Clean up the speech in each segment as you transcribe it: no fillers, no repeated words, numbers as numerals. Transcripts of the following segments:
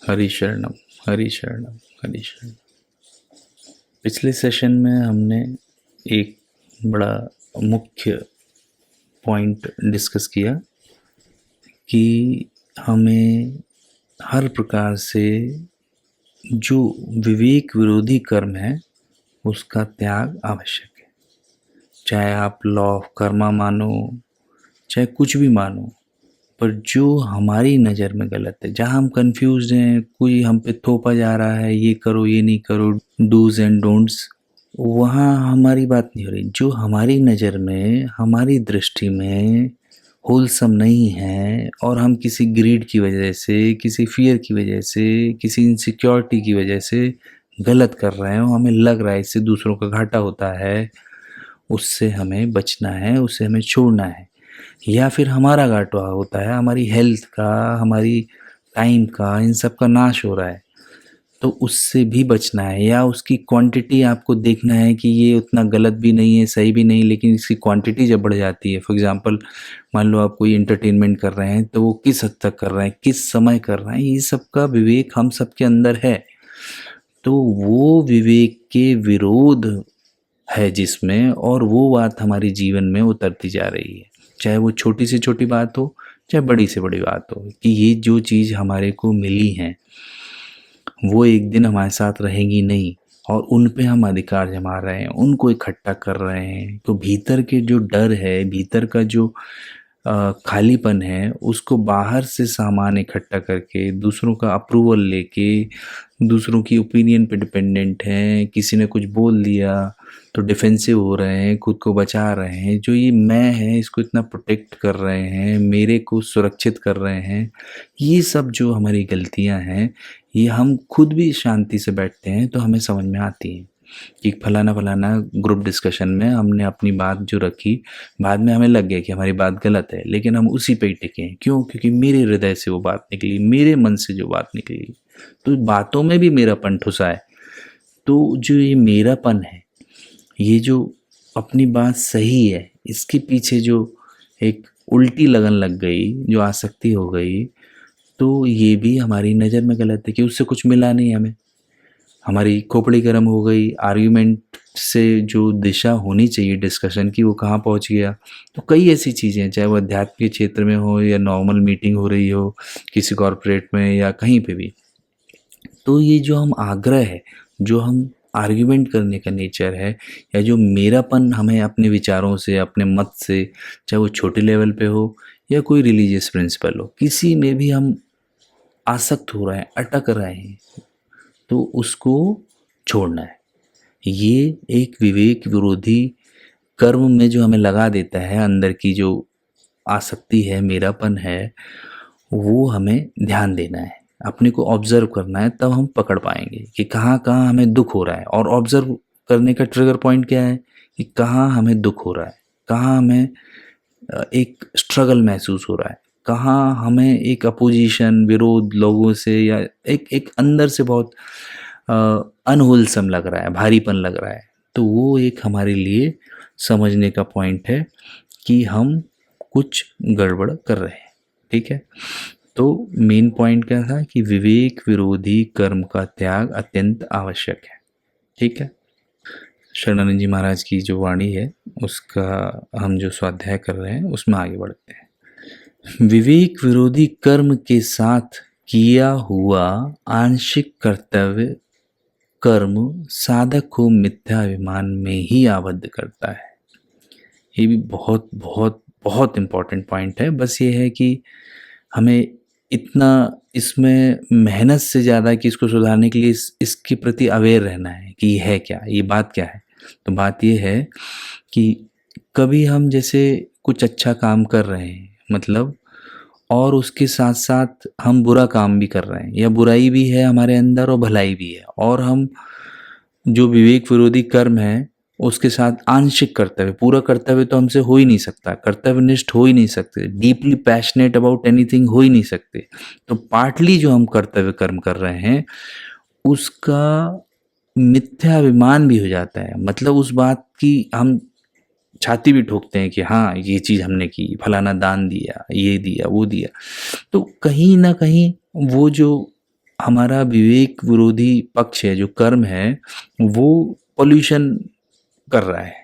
हरि शरणम, हरि शरणम, हरि शरणम। पिछले सेशन में हमने एक बड़ा मुख्य पॉइंट डिस्कस किया कि हमें हर प्रकार से जो विवेक विरोधी कर्म है उसका त्याग आवश्यक है। चाहे आप लॉ ऑफ कर्मा मानो, चाहे कुछ भी मानो, पर जो हमारी नज़र में गलत है, जहाँ हम कंफ्यूज हैं, कोई हम पे थोपा जा रहा है, ये करो ये नहीं करो, डूज एंड डोंट्स, वहाँ हमारी बात नहीं हो रही। जो हमारी नज़र में, हमारी दृष्टि में होलसम नहीं है और हम किसी ग्रीड की वजह से, किसी फियर की वजह से, किसी इनसिक्योरिटी की वजह से गलत कर रहे हैं और हमें लग रहा है इससे दूसरों का घाटा होता है, उससे हमें बचना है, उससे हमें छोड़ना है। या फिर हमारा घाटा होता है, हमारी हेल्थ का, हमारी टाइम का, इन सब का नाश हो रहा है, तो उससे भी बचना है। या उसकी क्वांटिटी आपको देखना है कि ये उतना गलत भी नहीं है, सही भी नहीं, लेकिन इसकी क्वांटिटी जब बढ़ जाती है, फॉर एग्जांपल मान लो आप कोई एंटरटेनमेंट कर रहे हैं, तो वो किस हद तक कर रहे हैं, किस समय कर रहे हैं, ये सब का विवेक हम सबके अंदर है। तो वो विवेक के विरोध है जिसमें, और वो बात हमारे जीवन में उतरती जा रही है, चाहे वो छोटी से छोटी बात हो, चाहे बड़ी से बड़ी बात हो, कि ये जो चीज़ हमारे को मिली है वो एक दिन हमारे साथ रहेंगी नहीं, और उन पे हम अधिकार जमा रहे हैं, उनको इकट्ठा कर रहे हैं। तो भीतर के जो डर है, भीतर का जो खालीपन है, उसको बाहर से सामान इकट्ठा करके, दूसरों का अप्रूवल लेके, दूसरों की ओपिनियन पे डिपेंडेंट हैं, किसी ने कुछ बोल दिया तो डिफेंसिव हो रहे हैं, खुद को बचा रहे हैं, जो ये मैं है इसको इतना प्रोटेक्ट कर रहे हैं, मेरे को सुरक्षित कर रहे हैं। ये सब जो हमारी गलतियां हैं, ये हम खुद भी शांति से बैठते हैं तो हमें समझ में आती है कि फलाना फलाना ग्रुप डिस्कशन में हमने अपनी बात जो रखी, बाद में हमें लग गया कि हमारी बात गलत है, लेकिन हम उसी पे ही टिके हैं। क्यों? क्योंकि मेरे हृदय से वो बात निकली, मेरे मन से जो बात निकली, तो बातों में भी मेरापन ठुसा है। तो जो ये मेरापन है, ये जो अपनी बात सही है, इसके पीछे जो एक उल्टी लगन लग गई, जो आसक्ति हो गई, तो ये भी हमारी नज़र में गलत है कि उससे कुछ मिला नहीं हमें। हमारी खोपड़ी गर्म हो गई, आर्ग्यूमेंट से जो दिशा होनी चाहिए डिस्कशन की, वो कहाँ पहुँच गया। तो कई ऐसी चीज़ें हैं, चाहे वो अध्यात्म के क्षेत्र में हो या नॉर्मल मीटिंग हो रही हो किसी कॉरपोरेट में या कहीं पे भी। तो ये जो हम आग्रह है, जो हम आर्ग्यूमेंट करने का नेचर है, या जो मेरापन हमें अपने विचारों से, अपने मत से, चाहे वो छोटे लेवल पे हो या कोई रिलीजियस प्रिंसिपल हो, किसी में भी हम आसक्त हो रहे हैं, अटक रहे हैं, तो उसको छोड़ना है। ये एक विवेक विरोधी कर्म में जो हमें लगा देता है, अंदर की जो आसक्ति है, मेरापन है, वो हमें ध्यान देना है, अपने को ऑब्जर्व करना है, तब हम पकड़ पाएंगे कि कहाँ कहाँ हमें दुख हो रहा है। और ऑब्जर्व करने का ट्रिगर पॉइंट क्या है कि कहाँ हमें दुख हो रहा है, कहाँ हमें एक स्ट्रगल महसूस हो रहा है, कहाँ हमें एक अपोजिशन, विरोध लोगों से, या एक एक अंदर से बहुत अनहोलसम लग रहा है, भारीपन लग रहा है। तो वो एक हमारे लिए समझने का पॉइंट है कि हम कुछ गड़बड़ कर रहे हैं। ठीक है, तो मेन पॉइंट क्या था कि विवेक विरोधी कर्म का त्याग अत्यंत आवश्यक है। ठीक है, शरणानंद जी महाराज की जो वाणी है उसका हम जो स्वाध्याय कर रहे हैं उसमें आगे बढ़ते हैं। विवेक विरोधी कर्म के साथ किया हुआ आंशिक कर्तव्य कर्म साधक को मिथ्याभिमान में ही आबद्ध करता है। ये भी बहुत बहुत बहुत इम्पोर्टेंट पॉइंट है। बस ये है कि हमें इतना इसमें मेहनत से ज़्यादा कि इसको सुधारने के लिए इसके प्रति अवेयर रहना है कि ये है क्या, ये बात क्या है। तो बात ये है कि कभी हम जैसे कुछ अच्छा काम कर रहे हैं, मतलब, और उसके साथ साथ हम बुरा काम भी कर रहे हैं, या बुराई भी है हमारे अंदर और भलाई भी है, और हम जो विवेक विरोधी कर्म है उसके साथ आंशिक कर्तव्य, पूरा कर्तव्य तो हमसे हो ही नहीं सकता, कर्तव्यनिष्ठ हो ही नहीं सकते, डीपली पैशनेट अबाउट एनीथिंग हो ही नहीं सकते। तो पार्टली जो हम कर्तव्य कर्म कर रहे हैं उसका मिथ्याभिमान भी हो जाता है, मतलब उस बात की हम छाती भी ठोकते हैं कि हाँ ये चीज़ हमने की, फलाना दान दिया, ये दिया, वो दिया। तो कहीं ना कहीं वो जो हमारा विवेक विरोधी पक्ष है, जो कर्म है, वो पॉल्यूशन कर रहा है,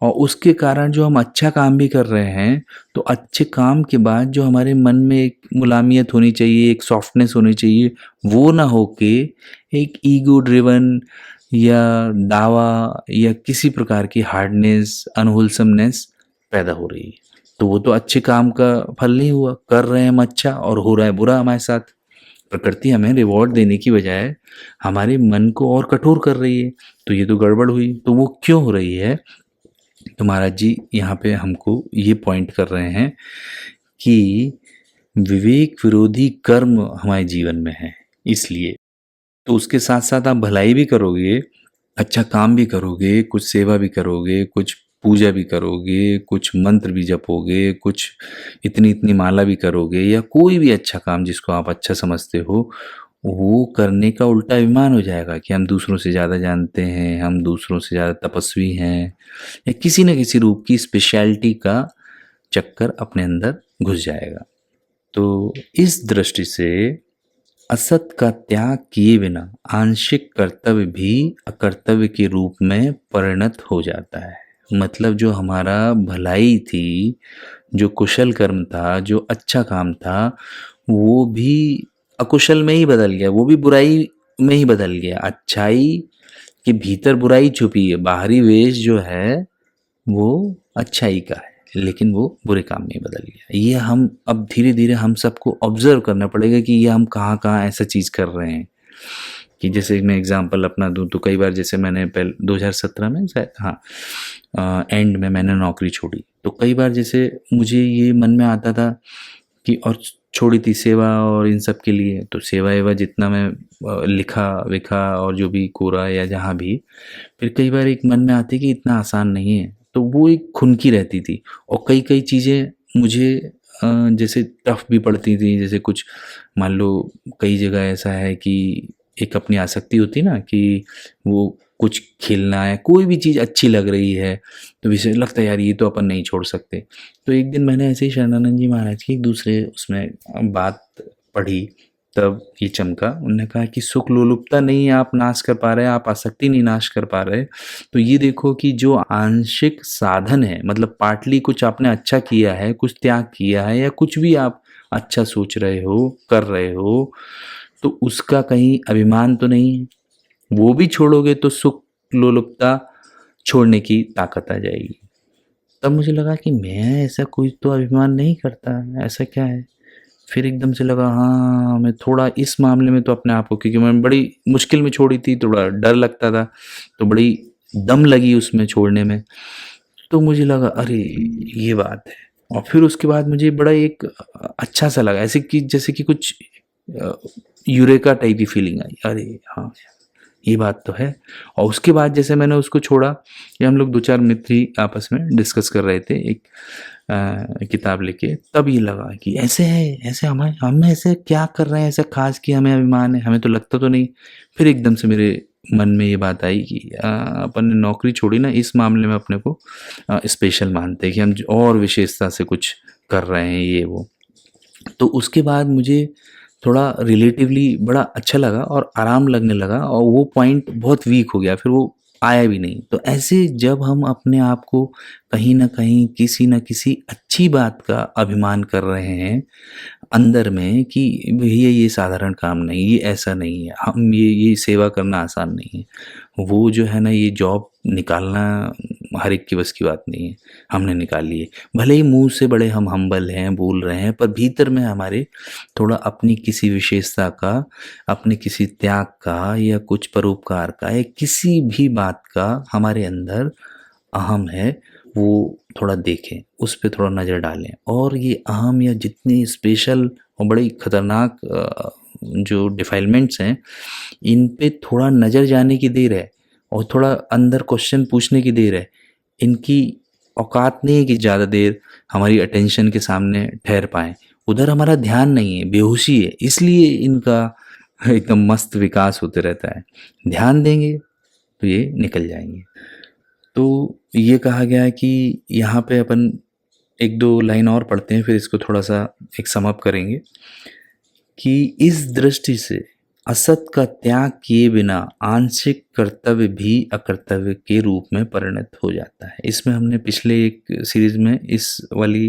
और उसके कारण जो हम अच्छा काम भी कर रहे हैं, तो अच्छे काम के बाद जो हमारे मन में एक मुलायमियत होनी चाहिए, एक सॉफ्टनेस होनी चाहिए, वो ना होके एक ईगो ड्रिवन या दावा या किसी प्रकार की हार्डनेस, अनहोलसमनेस पैदा हो रही है। तो वो तो अच्छे काम का फल नहीं हुआ, कर रहे हैं हम अच्छा और हो रहा है बुरा हमारे साथ। प्रकृति हमें रिवॉर्ड देने की बजाय हमारे मन को और कठोर कर रही है, तो ये तो गड़बड़ हुई। तो वो क्यों हो रही है? तो महाराज जी यहाँ पे हमको ये पॉइंट कर रहे हैं कि विवेक विरोधी कर्म हमारे जीवन में है, इसलिए। तो उसके साथ साथ आप भलाई भी करोगे, अच्छा काम भी करोगे, कुछ सेवा भी करोगे, कुछ पूजा भी करोगे, कुछ मंत्र भी जपोगे, कुछ इतनी इतनी माला भी करोगे, या कोई भी अच्छा काम जिसको आप अच्छा समझते हो, वो करने का उल्टा अभिमान हो जाएगा कि हम दूसरों से ज़्यादा जानते हैं, हम दूसरों से ज़्यादा तपस्वी हैं, या किसी न किसी रूप की स्पेशलिटी का चक्कर अपने अंदर घुस जाएगा। तो इस दृष्टि से असत का त्याग किए बिना आंशिक कर्तव्य भी अकर्तव्य के रूप में परिणत हो जाता है। मतलब जो हमारा भलाई थी, जो कुशल कर्म था, जो अच्छा काम था, वो भी अकुशल में ही बदल गया, वो भी बुराई में ही बदल गया। अच्छाई के भीतर बुराई छुपी है, बाहरी वेश जो है वो अच्छाई का है, लेकिन वो बुरे काम में बदल गया। ये हम अब धीरे धीरे हम सबको ऑब्जर्व करना पड़ेगा कि ये हम कहाँ कहाँ ऐसा चीज़ कर रहे हैं। कि जैसे मैं एग्जांपल अपना दूं तो कई बार, जैसे मैंने पहले 2017 में शायद, हाँ, एंड में मैंने नौकरी छोड़ी, तो कई बार जैसे मुझे ये मन में आता था कि, और छोड़ी थी सेवा और इन सब के लिए, तो सेवा एवा जितना मैं लिखा विखा और जो भी कोरा या जहाँ भी, फिर कई बार एक मन में आती कि इतना आसान नहीं है, तो वो एक खुनकी रहती थी। और कई कई चीज़ें मुझे जैसे टफ भी पड़ती थी, जैसे कुछ मान लो कई जगह ऐसा है कि एक अपनी आसक्ति होती ना, कि वो कुछ खेलना है, कोई भी चीज़ अच्छी लग रही है, तो विषय लगता है यार ये तो अपन नहीं छोड़ सकते। तो एक दिन मैंने ऐसे ही शरणानंद जी महाराज की एक दूसरे उसमें बात पढ़ी, तब ये चमका। उन्होंने कहा कि सुख लोलुपता नहीं आप नाश कर पा रहे, आप आसक्ति नहीं नाश कर पा रहे, तो ये देखो कि जो आंशिक साधन है, मतलब पार्टली कुछ आपने अच्छा किया है, कुछ त्याग किया है, या कुछ भी आप अच्छा सोच रहे हो, कर रहे हो, तो उसका कहीं अभिमान तो नहीं है। वो भी छोड़ोगे तो सुख लोलुपता छोड़ने की ताकत आ जाएगी। तब मुझे लगा कि मैं ऐसा कोई तो अभिमान नहीं करता, ऐसा क्या है? फिर एकदम से लगा हाँ, मैं थोड़ा इस मामले में तो अपने आप को, क्योंकि मैं बड़ी मुश्किल में छोड़ी थी, थोड़ा डर लगता था, तो बड़ी दम लगी उसमें छोड़ने में। तो मुझे लगा अरे ये बात है। और फिर उसके बाद मुझे बड़ा एक अच्छा सा लगा, ऐसे कि जैसे कि कुछ यूरेका टाइप की फीलिंग आई, अरे हाँ ये बात तो है। और उसके बाद जैसे मैंने उसको छोड़ा, ये हम लोग दो चार मित्र ही आपस में डिस्कस कर रहे थे एक किताब लेके, तब ये लगा कि ऐसे है, ऐसे हम ऐसे क्या कर रहे हैं ऐसा खास कि हमें अभिमान है, हमें तो लगता तो नहीं। फिर एकदम से मेरे मन में ये बात आई कि अपन ने नौकरी छोड़ी ना, इस मामले में अपने को स्पेशल मानते हैं कि हम और विशेषता से कुछ कर रहे हैं ये वो। तो उसके बाद मुझे थोड़ा रिलेटिवली बड़ा अच्छा लगा और आराम लगने लगा, और वो पॉइंट बहुत वीक हो गया, फिर वो आया भी नहीं। तो ऐसे जब हम अपने आप को कहीं न कहीं किसी न किसी अच्छी बात का अभिमान कर रहे हैं अंदर में कि भैया ये साधारण काम नहीं, ये ऐसा नहीं है, हम ये सेवा करना आसान नहीं है, वो जो है ना ये जॉब निकालना हर एक की बस की बात नहीं है, हमने निकाल ली है। भले ही मुँह से बड़े हम हम्बल हैं, बोल रहे हैं, पर भीतर में हमारे थोड़ा अपनी किसी विशेषता का, अपने किसी त्याग का, या कुछ परोपकार का, या किसी भी बात का हमारे अंदर अहम है, वो थोड़ा देखें, उस पे थोड़ा नज़र डालें। और ये अहम या जितनी स्पेशल और बड़ी खतरनाक जो डिफाइलमेंट्स हैं, इन पे थोड़ा नज़र जाने की देर है, और थोड़ा अंदर क्वेश्चन पूछने की देर है। इनकी औकात नहीं है कि ज़्यादा देर हमारी अटेंशन के सामने ठहर पाएँ। उधर हमारा ध्यान नहीं है, बेहोशी है, इसलिए इनका एकदम मस्त विकास होते रहता है। ध्यान देंगे तो ये निकल जाएँगे। तो ये कहा गया है कि यहाँ पे अपन एक दो लाइन और पढ़ते हैं, फिर इसको थोड़ा सा एक सम अप करेंगे कि इस दृष्टि से असत का त्याग किए बिना आंशिक कर्तव्य भी अकर्तव्य के रूप में परिणत हो जाता है। इसमें हमने पिछले एक सीरीज में इस वाली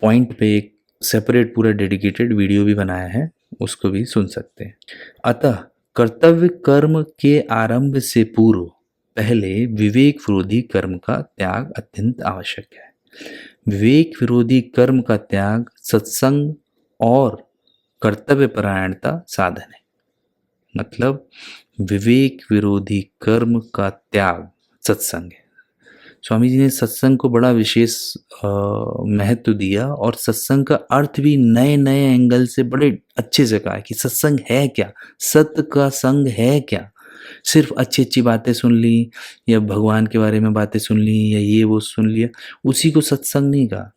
पॉइंट पे एक सेपरेट पूरा डेडिकेटेड वीडियो भी बनाया है, उसको भी सुन सकते हैं। अतः कर्तव्य कर्म के आरंभ से पूर्व पहले विवेक विरोधी कर्म का त्याग अत्यंत आवश्यक है। विवेक विरोधी कर्म का त्याग सत्संग और कर्तव्य परायणता साधन है। मतलब विवेक विरोधी कर्म का त्याग सत्संग है। स्वामी जी ने सत्संग को बड़ा विशेष महत्व दिया और सत्संग का अर्थ भी नए नए एंगल से बड़े अच्छे से कहा कि सत्संग है क्या, सत्य का संग है क्या। सिर्फ अच्छी अच्छी बातें सुन ली या भगवान के बारे में बातें सुन ली या ये वो सुन लिया, उसी को सत्संग नहीं कहा।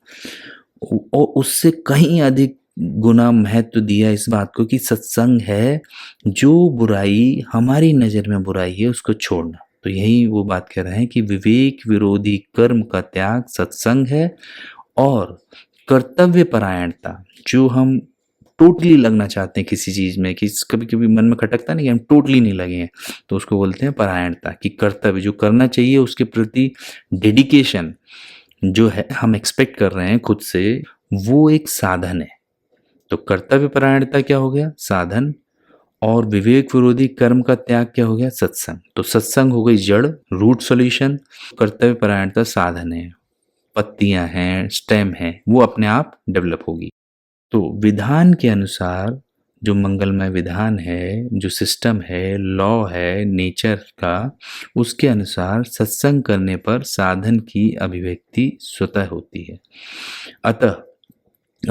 और उससे कहीं अधिक गुना महत्व दिया इस बात को कि सत्संग है जो बुराई हमारी नज़र में बुराई है उसको छोड़ना। तो यही वो बात कह रहे हैं कि विवेक विरोधी कर्म का त्याग सत्संग है और कर्तव्य परायणता, जो हम टोटली लगना चाहते हैं किसी चीज़ में, कि कभी कभी मन में खटकता नहीं कि हम टोटली नहीं लगे हैं, तो उसको बोलते हैं परायणता। कि कर्तव्य जो करना चाहिए उसके प्रति डेडिकेशन जो है हम एक्सपेक्ट कर रहे हैं खुद से, वो एक साधन है। तो कर्तव्य परायणता क्या हो गया, साधन, और विवेक विरोधी कर्म का त्याग क्या हो गया, सत्संग। तो सत्संग हो गई जड़, रूट सॉल्यूशन, कर्तव्य परायणता साधन है, पत्तियां हैं, स्टेम है, वो अपने आप डेवलप होगी। तो विधान के अनुसार जो मंगलमय विधान है, जो सिस्टम है, लॉ है नेचर का, उसके अनुसार सत्संग करने पर साधन की अभिव्यक्ति स्वतः होती है। अतः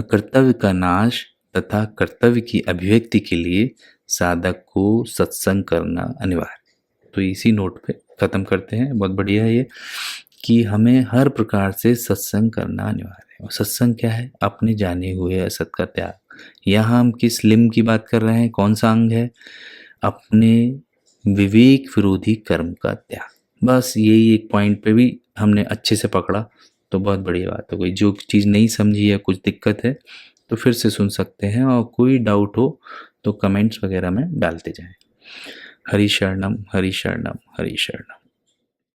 कर्तव्य का नाश तथा कर्तव्य की अभिव्यक्ति के लिए साधक को सत्संग करना अनिवार्य। तो इसी नोट पे ख़त्म करते हैं। बहुत बढ़िया है ये कि हमें हर प्रकार से सत्संग करना अनिवार्य है। और सत्संग क्या है, अपने जाने हुए असत का त्याग। यहाँ हम किस लिंग की बात कर रहे हैं, कौन सा अंग है, अपने विवेक विरोधी कर्म का त्याग। बस यही एक पॉइंट पे भी हमने अच्छे से पकड़ा तो बहुत बढ़िया बात हो गई। जो चीज़ नहीं समझी या कुछ दिक्कत है तो फिर से सुन सकते हैं, और कोई डाउट हो तो कमेंट्स वगैरह में डालते जाएं। हरि शरणम हरि शरणम हरि शरणम।